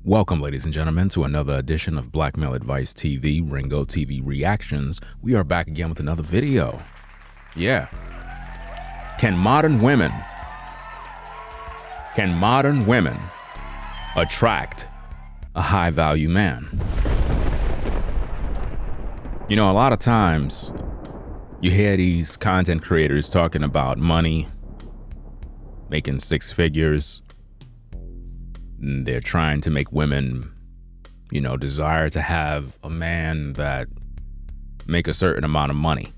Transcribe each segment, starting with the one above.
Welcome, ladies and gentlemen, to another edition of Black Male Advice TV, Ringo TV Reactions. We are back again with another video. Yeah. Can modern women attract a high-value man? You know, a lot of times you hear these content creators talking about money, making six figures. They're trying to make women, desire to have a man that make a certain amount of money.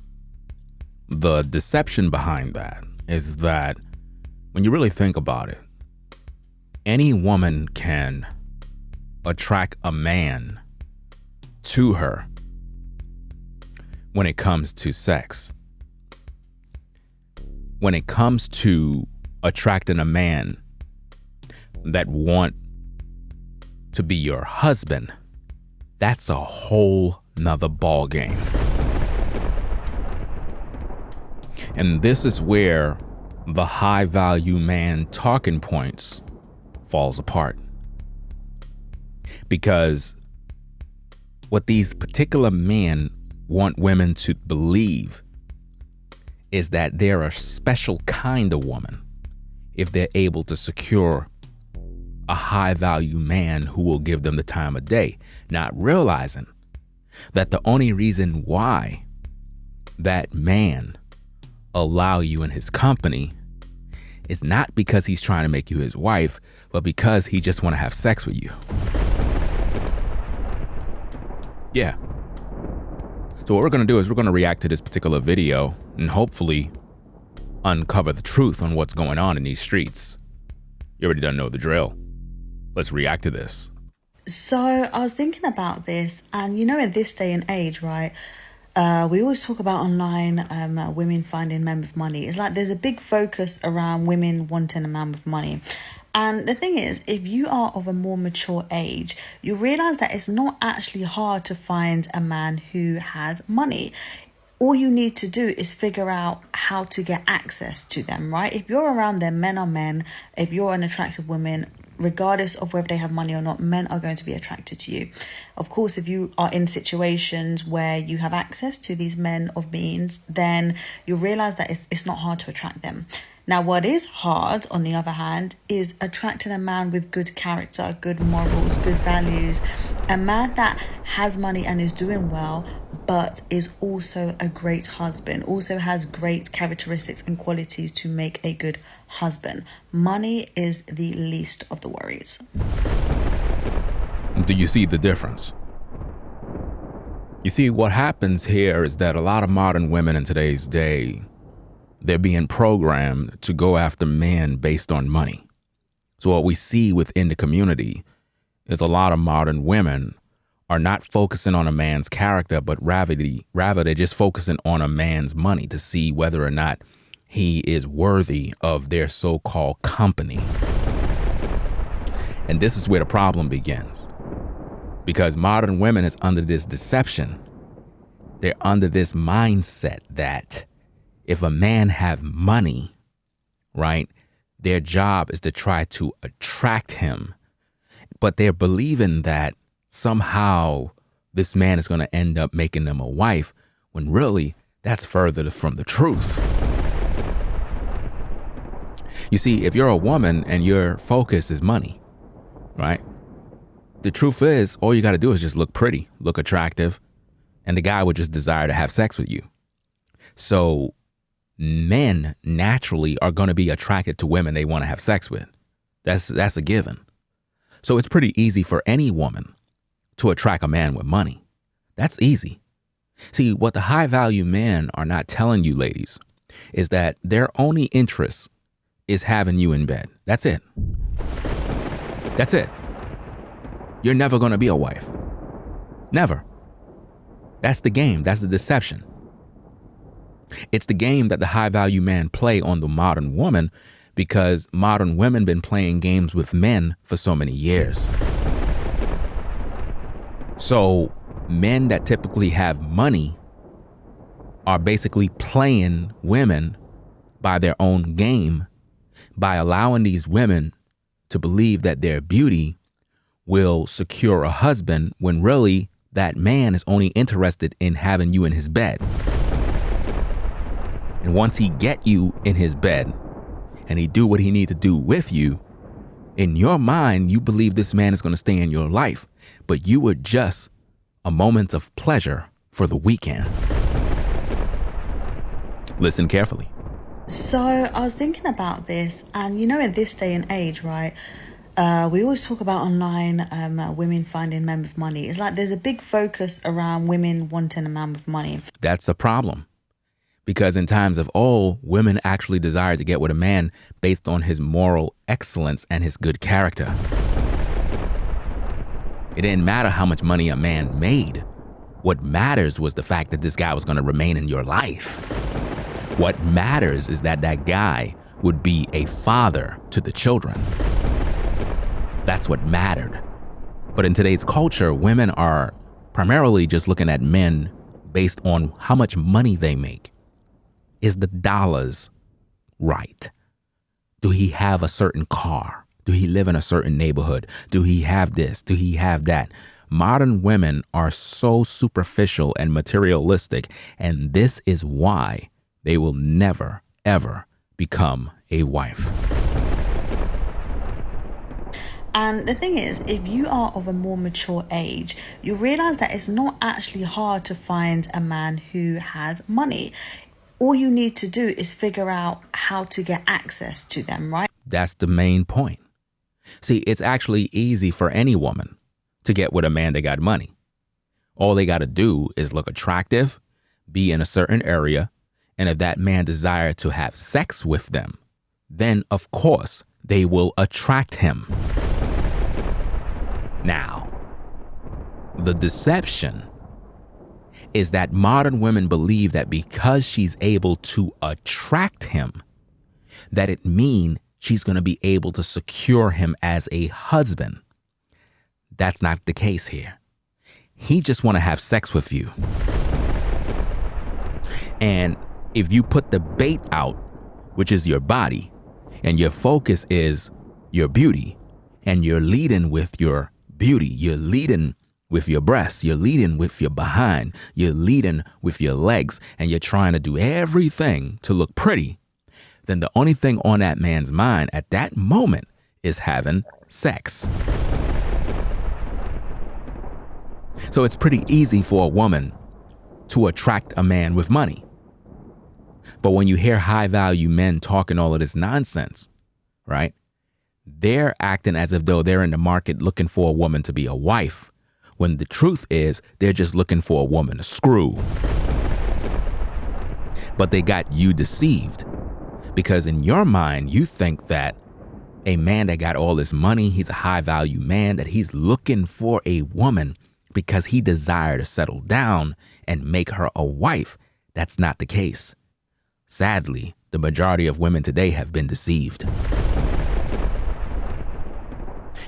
The deception behind that is that when you really think about it, any woman can attract a man to her when it comes to sex. When it comes to attracting a man that want to be your husband, that's a whole nother ball game. And this is where the high value man talking points falls apart. Because what these particular men want women to believe is that they're a special kind of woman if they're able to secure a high value man who will give them the time of day, not realizing that the only reason why that man allow you in his company is not because he's trying to make you his wife, but because he just want to have sex with you. Yeah. So what we're going to do is we're going to react to this particular video and hopefully uncover the truth on what's going on in these streets. You already done know the drill. Let's react to this. So I was thinking about this, and in this day and age, right, we always talk about online women finding men with money. It's like there's a big focus around women wanting a man with money. And the thing is, if you are of a more mature age, you realize that it's not actually hard to find a man who has money. All you need to do is figure out how to get access to them, right? If you're around them, men are men. If you're an attractive woman, regardless of whether they have money or not, men are going to be attracted to you. Of course, if you are in situations where you have access to these men of means, then you'll realize that it's not hard to attract them. Now, what is hard, on the other hand, is attracting a man with good character, good morals, good values, a man that has money and is doing well, but is also a great husband, also has great characteristics and qualities to make a good husband. Money is the least of the worries. Do you see the difference? You see, what happens here is that a lot of modern women in today's day, they're being programmed to go after men based on money. So what we see within the community is a lot of modern women are not focusing on a man's character, but rather they're just focusing on a man's money to see whether or not he is worthy of their so-called company. And this is where the problem begins. Because modern women is under this deception. They're under this mindset that if a man have money, right, their job is to try to attract him. But they're believing that somehow this man is going to end up making them a wife, when really that's further from the truth. You see, if you're a woman and your focus is money, right, the truth is all you got to do is just look pretty, look attractive, and the guy would just desire to have sex with you. So men naturally are going to be attracted to women they want to have sex with. That's a given. So it's pretty easy for any woman to attract a man with money. That's easy. See, what the high value men are not telling you, ladies, is that their only interest is having you in bed. That's it. That's it. You're never going to be a wife. Never. That's the game. That's the deception. It's the game that the high value man play on the modern woman because modern women been playing games with men for so many years. So men that typically have money are basically playing women by their own game by allowing these women to believe that their beauty will secure a husband when really that man is only interested in having you in his bed. And once he get you in his bed and he do what he need to do with you, in your mind, you believe this man is going to stay in your life, but you were just a moment of pleasure for the weekend. Listen carefully. So I was thinking about this, and in this day and age, right? We always talk about online women finding men with money. It's like there's a big focus around women wanting a man with money. That's a problem. Because in times of old, women actually desired to get with a man based on his moral excellence and his good character. It didn't matter how much money a man made. What matters was the fact that this guy was going to remain in your life. What matters is that that guy would be a father to the children. That's what mattered. But in today's culture, women are primarily just looking at men based on how much money they make. Is the dollars right? Do he have a certain car? Do he live in a certain neighborhood? Do he have this? Do he have that? Modern women are so superficial and materialistic, and this is why they will never, ever become a wife. And the thing is, if you are of a more mature age, you realize that it's not actually hard to find a man who has money. All you need to do is figure out how to get access to them, right? That's the main point. See, it's actually easy for any woman to get with a man that got money. All they got to do is look attractive, be in a certain area, and if that man desires to have sex with them, then of course they will attract him. Now, the deception is that modern women believe that because she's able to attract him, that it means she's going to be able to secure him as a husband. That's not the case here. He just want to have sex with you. And if you put the bait out, which is your body, and your focus is your beauty, and you're leading with your beauty, you're leading with your breasts, you're leading with your behind, you're leading with your legs, and you're trying to do everything to look pretty, then the only thing on that man's mind at that moment is having sex. So it's pretty easy for a woman to attract a man with money. But when you hear high value men talking all of this nonsense, right? They're acting as if though they're in the market looking for a woman to be a wife, when the truth is they're just looking for a woman to screw. But they got you deceived, because in your mind, you think that a man that got all this money, he's a high value man, that he's looking for a woman because he desires to settle down and make her a wife. That's not the case. Sadly, the majority of women today have been deceived.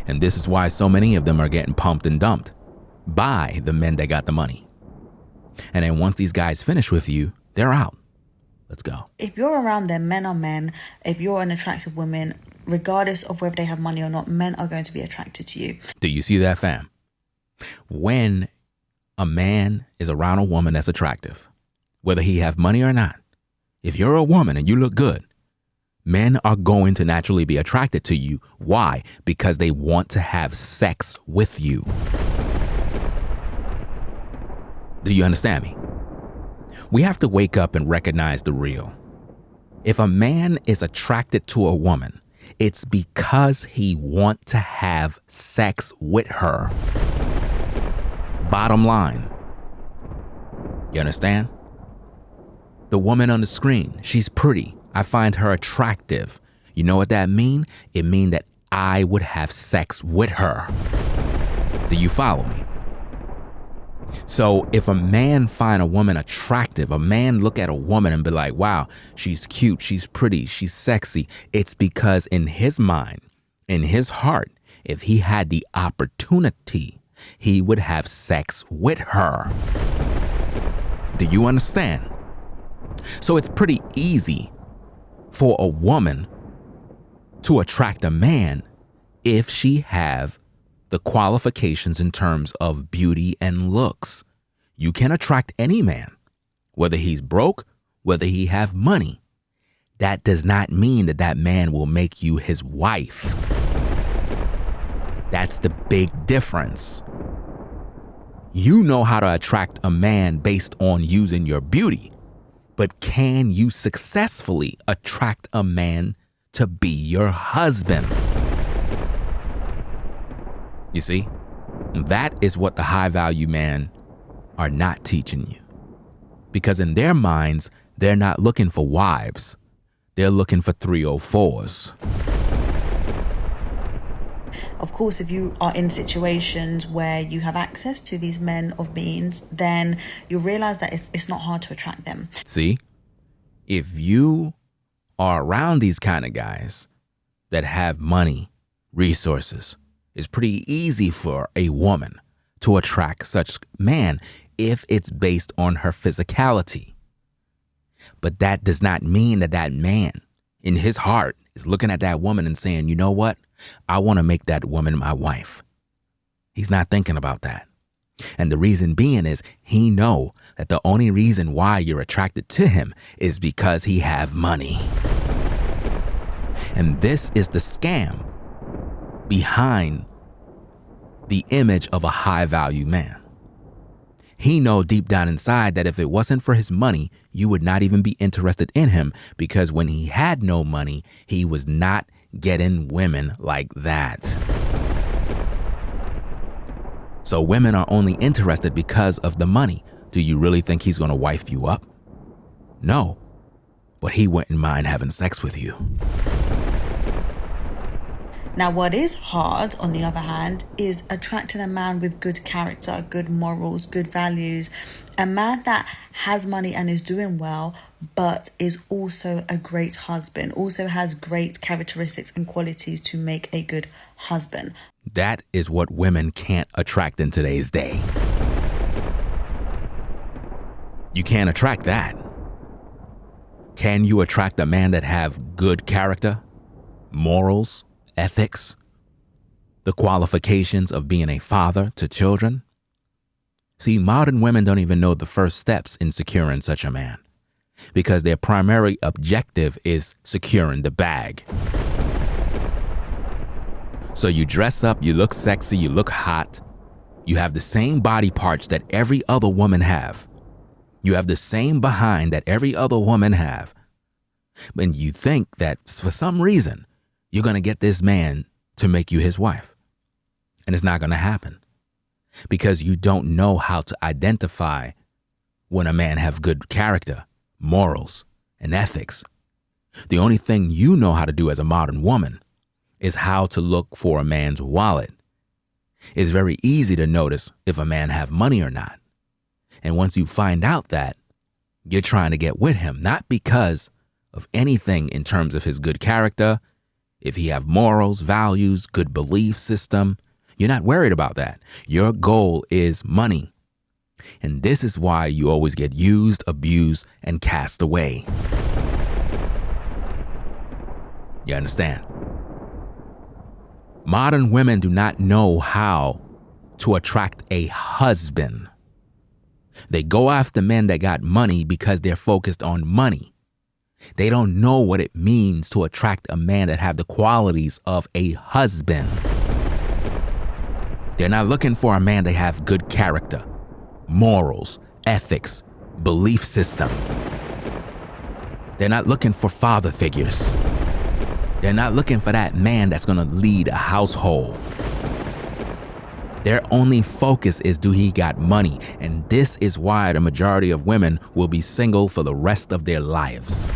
And this is why so many of them are getting pumped and dumped by the men that got the money. And then once these guys finish with you, they're out. Let's go. If you're around them, men are men. If you're an attractive woman, regardless of whether they have money or not, men are going to be attracted to you. Do you see that, fam? When a man is around a woman that's attractive, whether he have money or not, if you're a woman and you look good, men are going to naturally be attracted to you. Why? Because they want to have sex with you. Do you understand me? We have to wake up and recognize the real. If a man is attracted to a woman, it's because he wants to have sex with her. Bottom line. You understand? The woman on the screen, she's pretty. I find her attractive. You know what that means? It means that I would have sex with her. Do you follow me? So if a man find a woman attractive, a man look at a woman and be like, wow, she's cute, she's pretty, she's sexy. It's because in his mind, in his heart, if he had the opportunity, he would have sex with her. Do you understand? So it's pretty easy for a woman to attract a man if she have the qualifications in terms of beauty and looks. You can attract any man, whether he's broke, whether he have money. That does not mean that that man will make you his wife. That's the big difference. You know how to attract a man based on using your beauty, but can you successfully attract a man to be your husband? You see, that is what the high value men are not teaching you. Because in their minds, they're not looking for wives. They're looking for 304s. Of course, if you are in situations where you have access to these men of means, then you'll realize that it's not hard to attract them. See, if you are around these kind of guys that have money, resources, it's pretty easy for a woman to attract such man if it's based on her physicality. But that does not mean that that man in his heart is looking at that woman and saying, you know what? I want to make that woman my wife. He's not thinking about that. And the reason being is he know that the only reason why you're attracted to him is because he have money. And this is the scam behind the image of a high value man. He know deep down inside that if it wasn't for his money, you would not even be interested in him, because when he had no money, he was not getting women like that. So women are only interested because of the money. Do you really think he's going to wife you up? No, but he wouldn't mind having sex with you. Now, what is hard, on the other hand, is attracting a man with good character, good morals, good values. A man that has money and is doing well, but is also a great husband, also has great characteristics and qualities to make a good husband. That is what women can't attract in today's day. You can't attract that. Can you attract a man that have good character, morals, ethics, the qualifications of being a father to children? See, modern women don't even know the first steps in securing such a man, because their primary objective is securing the bag. So you dress up, you look sexy, you look hot, you have the same body parts that every other woman have. You have the same behind that every other woman have. And you think that for some reason, you're going to get this man to make you his wife. And it's not going to happen, because you don't know how to identify when a man have good character, morals, and ethics. The only thing you know how to do as a modern woman is how to look for a man's wallet. It's very easy to notice if a man have money or not. And once you find out that, you're trying to get with him, not because of anything in terms of his good character, if he have morals, values, good belief system. You're not worried about that. Your goal is money. And this is why you always get used, abused, and cast away. You understand? Modern women do not know how to attract a husband. They go after men that got money because they're focused on money. They don't know what it means to attract a man that have the qualities of a husband. They're not looking for a man that have good character, morals, ethics, belief system. They're not looking for father figures. They're not looking for that man that's going to lead a household. Their only focus is, do he got money? And this is why the majority of women will be single for the rest of their lives.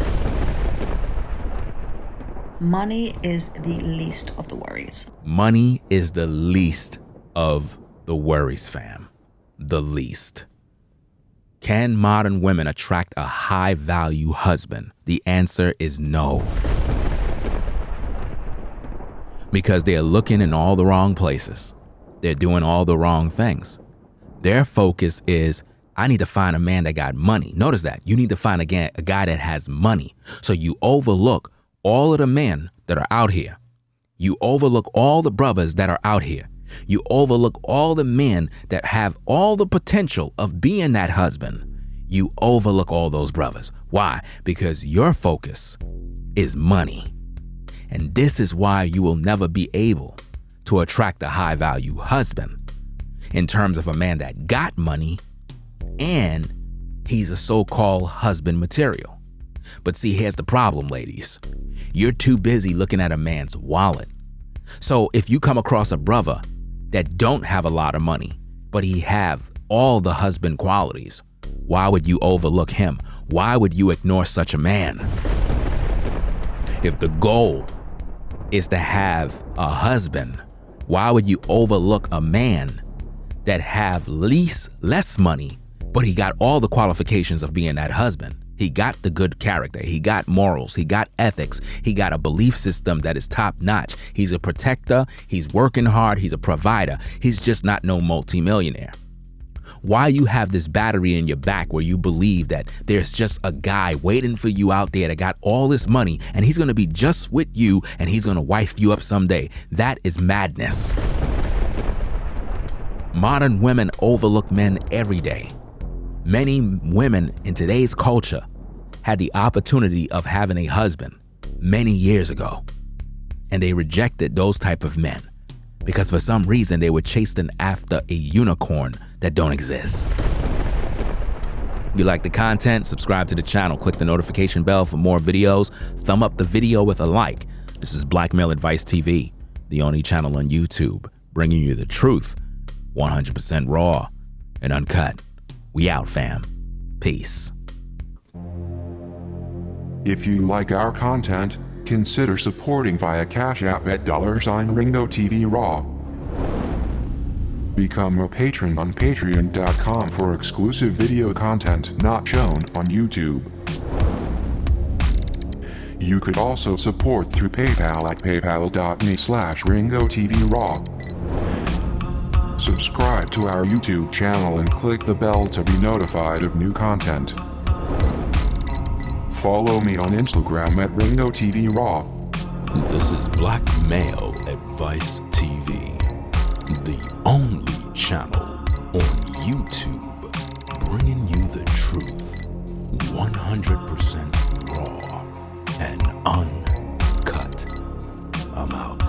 Money is the least of the worries. Money is the least of the worries, fam. The least. Can modern women attract a high value husband? The answer is no. Because they're looking in all the wrong places. They're doing all the wrong things. Their focus is, I need to find a man that got money. Notice that. You need to find a guy that has money. So you overlook all of the men that are out here. You overlook all the brothers that are out here. You overlook all the men that have all the potential of being that husband. You overlook all those brothers. Why? Because your focus is money. And this is why you will never be able to attract a high value husband in terms of a man that got money and he's a so-called husband material. But see, here's the problem, ladies. You're too busy looking at a man's wallet. So if you come across a brother that don't have a lot of money, but he have all the husband qualities, why would you overlook him? Why would you ignore such a man? If the goal is to have a husband, why would you overlook a man that have less money, but he got all the qualifications of being that husband? He got the good character. He got morals. He got ethics. He got a belief system that is top notch. He's a protector. He's working hard. He's a provider. He's just not no multimillionaire. Why you have this battery in your back where you believe that there's just a guy waiting for you out there that got all this money and he's going to be just with you and he's going to wife you up someday? That is madness. Modern women overlook men every day. Many women in today's culture had the opportunity of having a husband many years ago, and they rejected those type of men because for some reason they were chasing after a unicorn that don't exist. You like the content? Subscribe to the channel. Click the notification bell for more videos. Thumb up the video with a like. This is Blackmail Advice TV, the only channel on YouTube bringing you the truth, 100% raw and uncut. We out, fam. Peace. If you like our content, consider supporting via Cash App at $Ringo TV Raw. Become a patron on patreon.com for exclusive video content not shown on YouTube. You could also support through PayPal at paypal.me/Ringo TV Raw. Subscribe to our YouTube channel and click the bell to be notified of new content. Follow me on Instagram at Ringo TV Raw. This is Blackmail Advice TV, the only channel on YouTube bringing you the truth, 100% raw and uncut. I'm out.